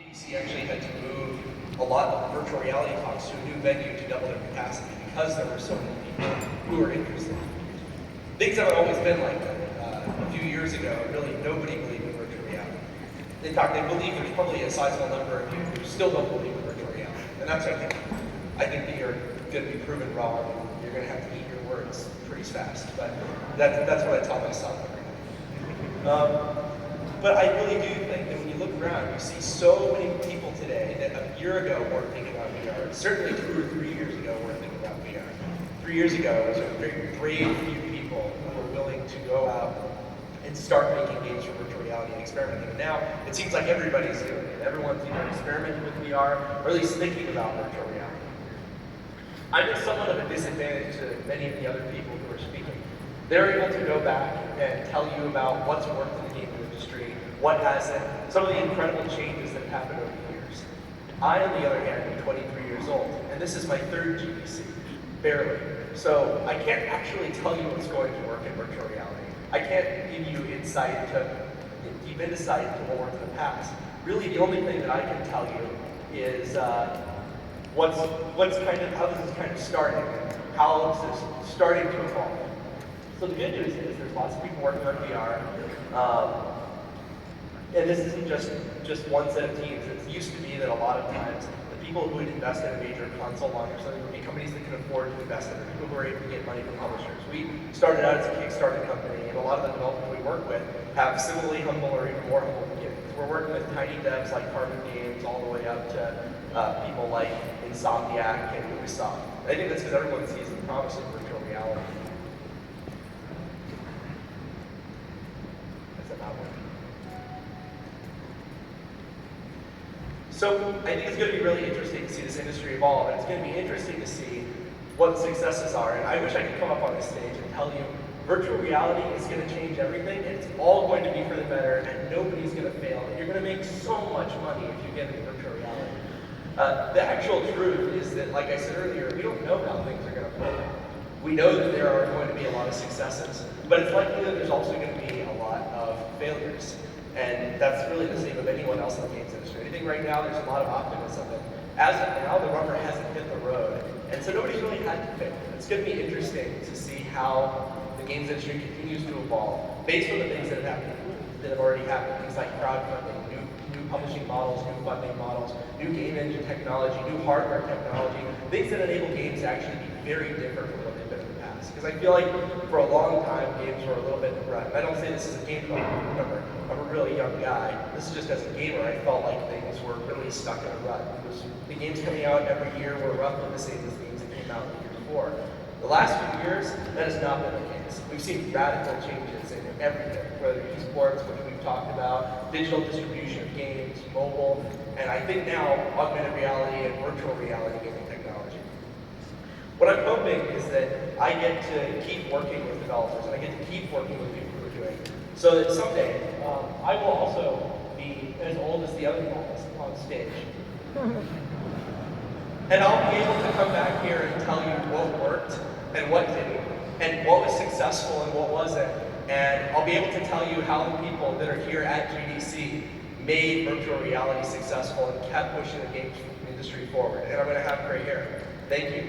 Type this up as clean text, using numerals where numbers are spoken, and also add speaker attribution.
Speaker 1: GDC actually had to move a lot of virtual reality talks to a new venue to double their capacity because there were so many people who were interested. Things have always been like that. A few years ago, really nobody believed in virtual reality. In fact, I believe there's probably a sizable number of you who still don't believe in virtual reality, and that's okay. I think that you're going to be proven wrong. You're going to have to eat your words pretty fast, but that's what I tell myself every day. But I really do think that when you look around, you see so many people today that a year ago weren't thinking about VR. Certainly 2 or 3 years ago weren't thinking about VR. 3 years ago, it was a very brave few people who were willing to go out and start making games for virtual reality and experimenting. And now it seems like everybody's doing it. Everyone's either experimenting with VR or at least thinking about virtual reality. I'm at somewhat of a disadvantage to many of the other people who are speaking. They're able to go back and tell you about what's worked in the gaming industry, what hasn't, some of the incredible changes that have happened over the years. I, on the other hand, am 23 years old, and this is my third GDC, barely. So I can't actually tell you what's going to work in virtual reality. I can't give you deep insight into what worked in the past. Really, the only thing that I can tell you is how this is kind of starting, how this is starting to evolve. So the good news is there's lots of people working on VR, and this isn't just one set of teams. It used to be that a lot of times the people who would invest in a major console launch or something would be companies that can afford to invest in it, people who are able to get money from publishers. We started out as a Kickstarter company, and a lot of the developers we work with have similarly humble or even more humble beginnings. We're working with tiny devs like Carbon Games all the way up to people like Insomniac and Ubisoft. I think that's because everyone sees the promise of virtual reality. So I think it's going to be really interesting to see this industry evolve, and it's going to be interesting to see what the successes are. And I wish I could come up on this stage and tell you virtual reality is going to change everything, and it's all going to be for the better, and nobody's going to fail. And you're going to make so much money if you get into virtual reality. The actual truth is that, like I said earlier, we don't know how things are going to play out. We know that there are going to be a lot of successes, but it's likely that there's also going to be a lot of failures. And that's really the same of anyone else in the games industry. I think right now there's a lot of optimism. And as of now, the rubber hasn't hit the road. And so nobody's really had to fail. It's going to be interesting to see how the games industry continues to evolve based on the things that have already happened. Things like crowdfunding, new publishing models, new funding models, new game engine technology, new hardware technology, things that enable games to actually be very different from what they've been in the past. Because I feel like for a long time, games were a little bit in the rut. I don't say this as a game developer. Remember, I'm a really young guy. This is just as a gamer, I felt like things were really stuck in a rut. The games coming out every year were roughly the same as the games that came out the year before. The last few years, that has not been the case. We've seen radical changes in everything, whether esports, which we've talked about, digital distribution of games, mobile, and I think now augmented reality and virtual reality gaming technology. What I'm hoping is that I get to keep working with developers, and I get to keep working with people who are doing it, so that someday I will also be as old as the other guys on stage. And I'll be able to come back here and tell you what worked and what didn't, and what was successful and what wasn't. And I'll be able to tell you how the people that are here at GDC made virtual reality successful and kept pushing the games industry forward. And I'm going to have gray hair. Thank you.